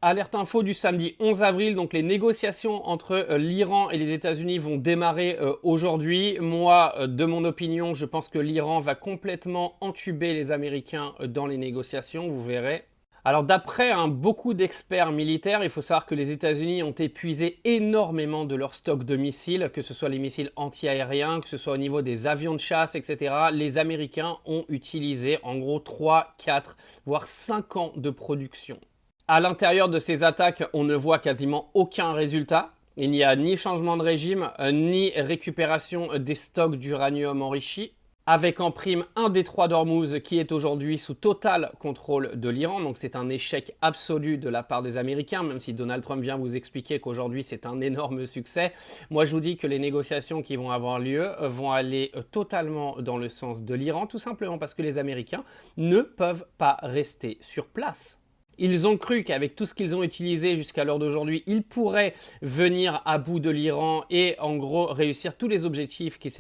Alerte info du samedi 11 avril, donc les négociations entre l'Iran et les États-Unis vont démarrer aujourd'hui. Moi, de mon opinion, je pense que l'Iran va complètement entuber les Américains dans les négociations, vous verrez. Alors d'après beaucoup d'experts militaires, il faut savoir que les États-Unis ont épuisé énormément de leur stock de missiles, que ce soit les missiles anti-aériens, que ce soit au niveau des avions de chasse, etc. Les Américains ont utilisé en gros 3, 4, voire 5 ans de production. À l'intérieur de ces attaques, on ne voit quasiment aucun résultat. Il n'y a ni changement de régime, ni récupération des stocks d'uranium enrichi. Avec en prime un détroit d'Ormuz qui est aujourd'hui sous total contrôle de l'Iran. Donc c'est un échec absolu de la part des Américains, même si Donald Trump vient vous expliquer qu'aujourd'hui c'est un énorme succès. Moi je vous dis que les négociations qui vont avoir lieu vont aller totalement dans le sens de l'Iran, tout simplement parce que les Américains ne peuvent pas rester sur place. Ils ont cru qu'avec tout ce qu'ils ont utilisé jusqu'à l'heure d'aujourd'hui, ils pourraient venir à bout de l'Iran et en gros réussir tous les objectifs qu'ils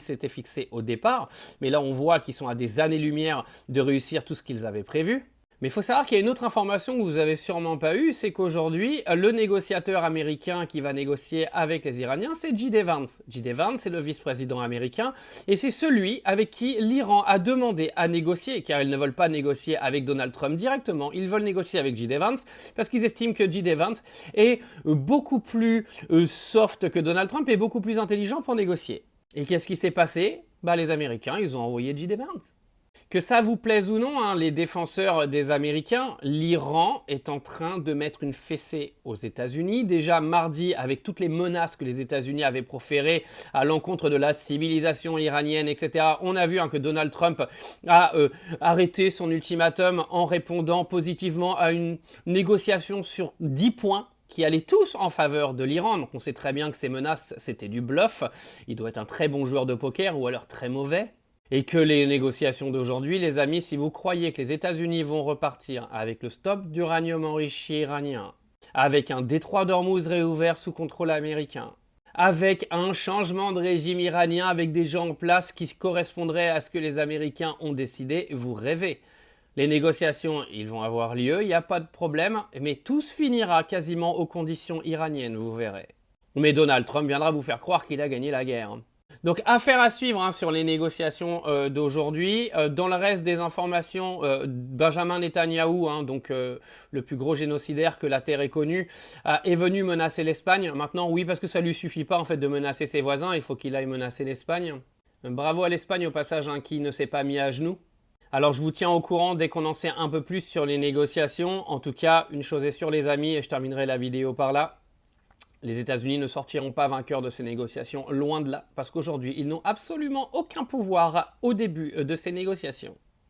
s'étaient fixés au départ. Mais là on voit qu'ils sont à des années-lumière de réussir tout ce qu'ils avaient prévu. Mais il faut savoir qu'il y a une autre information que vous avez sûrement pas eue, c'est qu'aujourd'hui, le négociateur américain qui va négocier avec les Iraniens, c'est J.D. Vance. J.D. Vance, c'est le vice-président américain, et c'est celui avec qui l'Iran a demandé à négocier, car ils ne veulent pas négocier avec Donald Trump directement, ils veulent négocier avec J.D. Vance, parce qu'ils estiment que J.D. Vance est beaucoup plus soft que Donald Trump et beaucoup plus intelligent pour négocier. Et qu'est-ce qui s'est passé? Les Américains, ils ont envoyé J.D. Vance. Que ça vous plaise ou non, les défenseurs des Américains, l'Iran est en train de mettre une fessée aux États-Unis. Déjà mardi, avec toutes les menaces que les États-Unis avaient proférées à l'encontre de la civilisation iranienne, etc., on a vu que Donald Trump a arrêté son ultimatum en répondant positivement à une négociation sur 10 points qui allaient tous en faveur de l'Iran. Donc on sait très bien que ces menaces, c'était du bluff. Il doit être un très bon joueur de poker ou alors très mauvais. Et que les négociations d'aujourd'hui, les amis, si vous croyez que les États-Unis vont repartir avec le stop d'uranium enrichi iranien, avec un détroit d'Ormuz réouvert sous contrôle américain, avec un changement de régime iranien avec des gens en place qui correspondraient à ce que les Américains ont décidé, vous rêvez. Les négociations, ils vont avoir lieu, il n'y a pas de problème, mais tout se finira quasiment aux conditions iraniennes, vous verrez. Mais Donald Trump viendra vous faire croire qu'il a gagné la guerre. Donc affaire à suivre sur les négociations d'aujourd'hui. Dans le reste des informations, Benjamin Netanyahou, le plus gros génocidaire que la Terre ait connu, est venu menacer l'Espagne. Maintenant, oui, parce que ça lui suffit pas en fait de menacer ses voisins, il faut qu'il aille menacer l'Espagne. Bravo à l'Espagne au passage qui ne s'est pas mis à genoux. Alors je vous tiens au courant dès qu'on en sait un peu plus sur les négociations. En tout cas, une chose est sûre les amis, et je terminerai la vidéo par là. Les États-Unis ne sortiront pas vainqueurs de ces négociations, loin de là, parce qu'aujourd'hui, ils n'ont absolument aucun pouvoir au début de ces négociations.